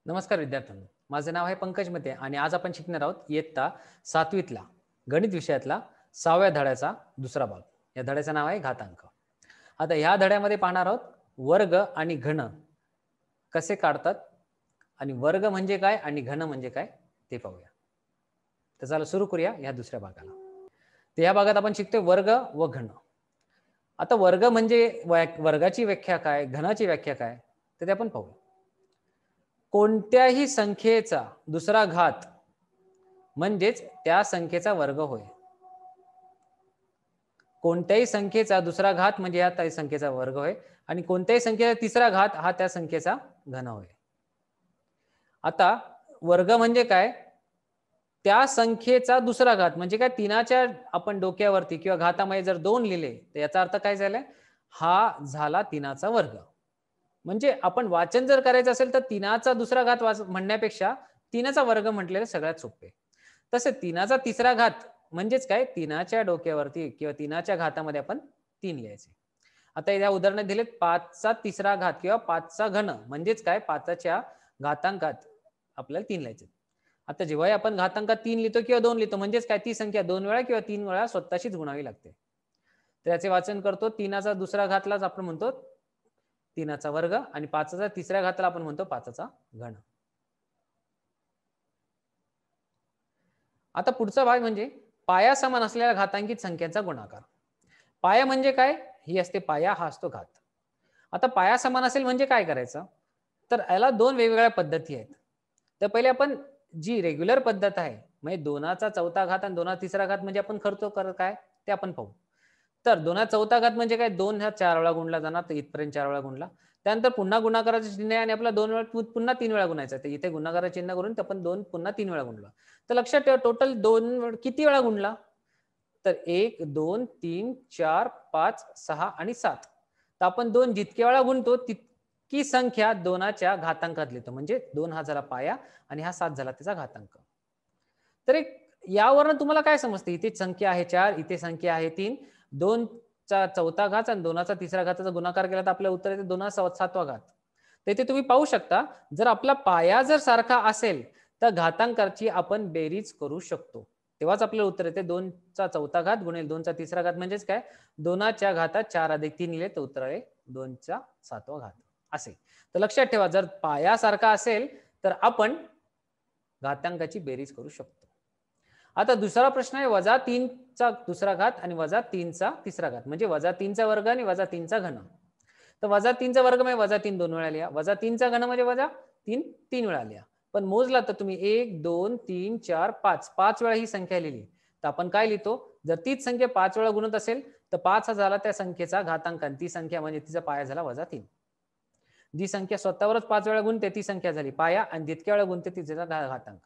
नमस्कार विद्यार्थ्यांनो, माझे नाव आहे पंकज मते आणि आज आपण शिकणार आहोत इयत्ता 7वीतला गणित विषयातला 6व्या धड्याचा दुसरा भाग. या धड्याचं नाव आहे घातांक. आता ह्या धड्यामध्ये पाहणार आहोत वर्ग आणि घन कसे काढतात आणि वर्ग म्हणजे काय आणि घन म्हणजे काय ते पाहूया. तर चला सुरू करूया या दुसऱ्या भागाला. तर या भागात आपण शिकतोय वर्ग व घन. आता वर्ग म्हणजे वर्गाची व्याख्या काय, घनाची व्याख्या काय, तर ते आपण पाहूया. कोणत्याही संख्येचा दुसरा घात म्हणजेच त्या संख्येचा वर्ग होय. कोणत्याही संख्येचा दुसरा घात म्हणजे या त्या संख्येचा वर्ग होय आणि कोणत्याही संख्येचा तिसरा घात हा त्या संख्येचा घन होय. आता वर्ग म्हणजे काय? त्या संख्येचा दुसरा घात म्हणजे काय, तीनाच्या आपण डोक्यावरती किंवा घातामध्ये जर 2 लिहिले तर याचा अर्थ काय झालाय, हा झाला तीनाचा वर्ग. म्हणजे आपण वाचन जर करायचं असेल तर तीनाचा दुसरा घात म्हणण्यापेक्षा तीनाचा वर्ग म्हटलेलं सगळ्यात सोपे. तसे तीनाचा तिसरा घात म्हणजेच काय, तीनाच्या डोक्यावरती किंवा तीनाच्या घातामध्ये आपण 3 लिहायचे. आता या उदाहरणात दिलेत 5चा तिसरा घात किंवा 5चा घन म्हणजेच काय, 5च्या घातांकात आपल्याला 3 लिहायचे. आता जेव्हा आपण घातांकात 3 लिहितो किंवा 2 लिहितो म्हणजेच काय, ती संख्या 2 वेळा किंवा 3 वेळा स्वतःशीच गुणावी लागते. तर याचे वाचन करतो. तीनाचा दुसरा घातलाच आपण म्हणतो तीनाचा वर्ग आणि 5चा तिसऱ्या घाताला आपण म्हणतो 5चा घन. आता पुढचा भाग म्हणजे पाया समान असलेल्या घातांकित संख्यांचा गुणाकार. पाया म्हणजे काय, ही असते पाया, हा असतो घात. आता पाया समान असेल म्हणजे काय करायचं, तर याला 2 वेगवेगळ्या पद्धती आहेत. तर पहिले आपण जी रेग्युलर पद्धत आहे म्हणजे 2चा चौथा घात आणि 2चा तिसरा घात म्हणजे आपण करतो काय ते आपण पाहू. तर 2चा चौथा घात म्हणजे काय, 2 ह्या 4 वेळा गुणला जाणार, तर इथपर्यंत 4 वेळा गुणला. त्यानंतर पुन्हा गुणाकाराचे चिन्ह आहे आणि आपला 2 वेळा पुन्हा 3 वेळा गुणायचं. तर इथे गुणाकाराचे चिन्ह करून आपण 2 पुन्हा 3 वेळा गुणला. तर लक्षात ठेवा टोटल 2 किती वेळा गुणला, तर 1 2 3 4 5 6 आणि 7. तर आपण 2 जितके वेळा गुणतो तितकी संख्या 2च्या घातांकात लिहितो. म्हणजे 2 हा झाला पाया आणि हा 7 झाला त्याचा घातांक. तर एक यावरून तुम्हाला काय समजते, इथे संख्या आहे 4, इथे संख्या आहे 3, 2चा चौथा घात आणि 2चा तिसरा घाताचा गुणाकार केला तर आपल्याला उत्तर येते 2चा 7वा घात. तर इथे तुम्ही पाहू शकता, जर आपला पाया जर सारखा असेल तर घातांकाची आपण बेरीज करू शकतो. तेव्हाच आपल्याला उत्तर येते 2चा चौथा घात गुणिले 2चा तिसरा घात म्हणजेच काय, 2च्या घातात 4 अधिक 3 लिहिले तर उत्तर आहे 2चा 7वा घात असे. तर लक्षात ठेवा, जर पाया सारखा असेल तर आपण घातांकाची बेरीज करू शकतो. आता दुसरा प्रश्न आहे -3चा दुसरा घात आणि -3चा तिसरा घात म्हणजे -3चा वर्ग आणि -3चा घन. तर -3चा वर्ग म्हणजे -3 2 वेळा लिहा, -3चा घन म्हणजे -3 3 वेळा लिहा. पण मोजला तर तुम्ही 1 2 3 4 5 5 वेळा ही संख्या लिहिली तर आपण काय लिहितो, जर तीच संख्या 5 वेळा गुणत असेल तर 5 हा झाला त्या संख्येचा घातांक आणि ती संख्या म्हणजे तिचा पाया झाला -3. जी संख्या स्वतःवरच 5 वेळा गुणते ती संख्या झाली पाया आणि जितक्या वेळा गुणते तिचा घातांक.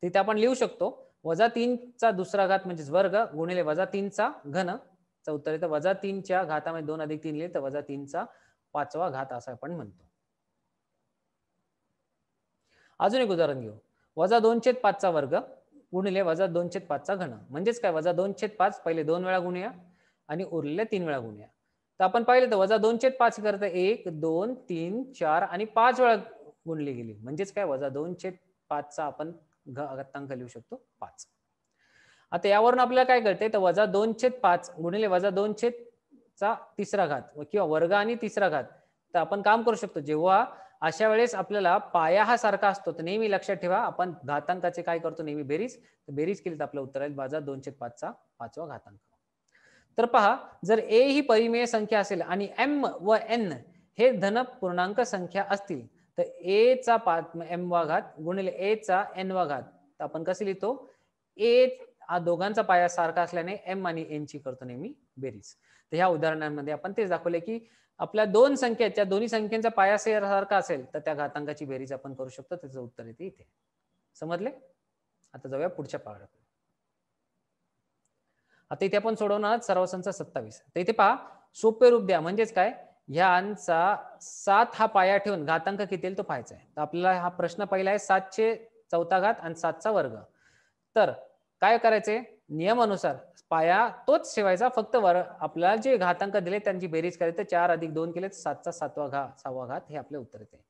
तिथे आपण लिहू शकतो -3चा दुसरा घात म्हणजे वर्ग गुणिले -3चा घन. उत्तर येतं -3च्या घातामध्ये 2 अधिक 3 लिहिले तर -3चा 5वा घात असं आपण म्हणतो. अजून एक उदाहरण घेऊ. -2/5चा वर्ग गुणिले -2/5चा घन म्हणजेच काय, -2/5 पहिले 2 वेळा गुणूया आणि उरलेल्या 3 वेळा गुणूया. तर आपण पाहिलं तर -2/5 करता 1 2 3 4 आणि 5 वेळा गुणली गेली म्हणजेच काय, -2/5चा आपण घातांक लिहू शकतो 5. आता यावरून आपल्याला काय कळते, तर -2/5 गुणिले -2/चा तिसरा घात किंवा वर्ग आणि तिसरा घात. तर आपण काम करू शकतो, जेव्हा अशा वेळेस आपल्याला पाया हा सारखा असतो तर नेहमी लक्षात ठेवा आपण घातांकाचे काय करतो, नेहमी बेरीज. तर बेरीज केली तर आपलं उत्तर येईल -2/5चा 5वा घातांक. तर पहा, जर ए ही परिमेय संख्या असेल आणि एम व एन हे धन पूर्णांक संख्या असतील तर ए चा एम वा घात गुणिले ए चा एन वा घात. तर आपण कसे लिहितो, ए हा दोघांचा पाया सारखा असल्याने एम आणि एन ची करतो नेहमी बेरीज. तर ह्या उदाहरणांमध्ये आपण तेच दाखवले की आपल्या दोन संख्येच्या दोन्ही संख्येचा पाया सारखा असेल तर त्या घातांकाची बेरीज आपण करू शकतो. त्याचं उत्तर येते इथे. समजले? आता जाऊया पुढच्या पाठात. आता इथे आपण सोडवणार सर्वसंच 27. तर इथे पहा, सोपे रूप द्या म्हणजेच काय, ह्यांचा 7 हा पाया ठेवून घातांक किती येईल तो पाहायचा आहे. तर आपल्याला हा प्रश्न पहिला आहे 7चे चौथा घात आणि 7चा वर्ग. तर काय करायचे, नियमानुसार पाया तोच ठेवायचा, फक्त आपल्याला जे घातांक दिले त्यांची बेरीज करायची. 4 अधिक 2 केले 7चा 6वा घात हे आपले उत्तर येते.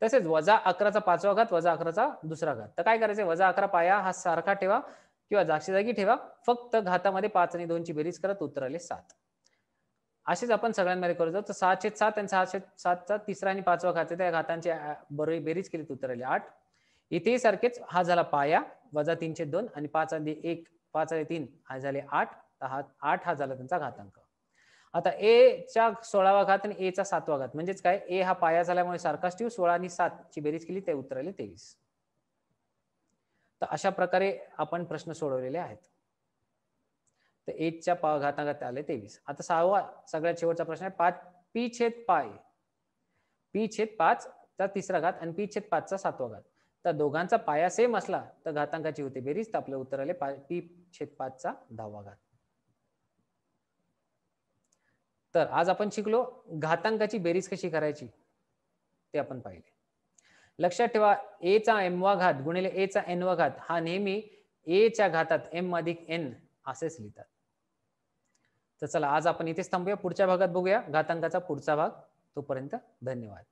तसेच वजा 11चा 5वा घात वजा 11चा दुसरा घात. तर काय करायचं, वजा 11 पाया हा सारखा ठेवा किंवा जागच्या जागी ठेवा. फक्त घातामध्ये 5 आणि 2 ची बेरीज करत उत्तर आले 7. असेच आपण सगळ्यांमध्ये करू जाऊ. तर 6/7 आणि 6/7चा तिसरा आणि 5वा घात आहे, त्या घातांची बेरीज केली तर उत्तर आले 8. इथेही सारखेच हा झाला पाया वजा 3/2 आणि 5 अधिक 1 5 अधिक 3 हा झाले 8. हा 8 हा झाला त्यांचा घातांक. आता ए च्या 16वा घात आणि ए चा 7वा घात म्हणजेच काय, ए हा पाया झाल्यामुळे सारखाच ठेवू, 16 आणि 7 ची बेरीज केली ते उत्तर आले 23. तर अशा प्रकारे आपण प्रश्न सोडवलेले आहेत. तर 8 च्या घातांकात आले 23. आता 6वा सगळ्यात शेवटचा प्रश्न आहे, 5 पी छेद पाय, पी छेद 5 चा तिसरा घात आणि पी छेद 5 चा 7वा घात. तर दोघांचा पाया सेम असला तर घातांकाची होते बेरीज, तर आपलं उत्तर आले पी छेद 5 चा 10वा घात. तर आज आपण शिकलो घातांकाची बेरीज कशी करायची ते आपण पाहिले. लक्षात ठेवा, ए चा m वा घात गुणिले ए चा n वा घात हा नेहमी ए च्या घातात m अधिक n असेच लिहितात. तर चला आज आपण इथेच थांबूया, पुढच्या भागात बघूया घातांकाचा पुढचा भाग. तोपर्यंत धन्यवाद.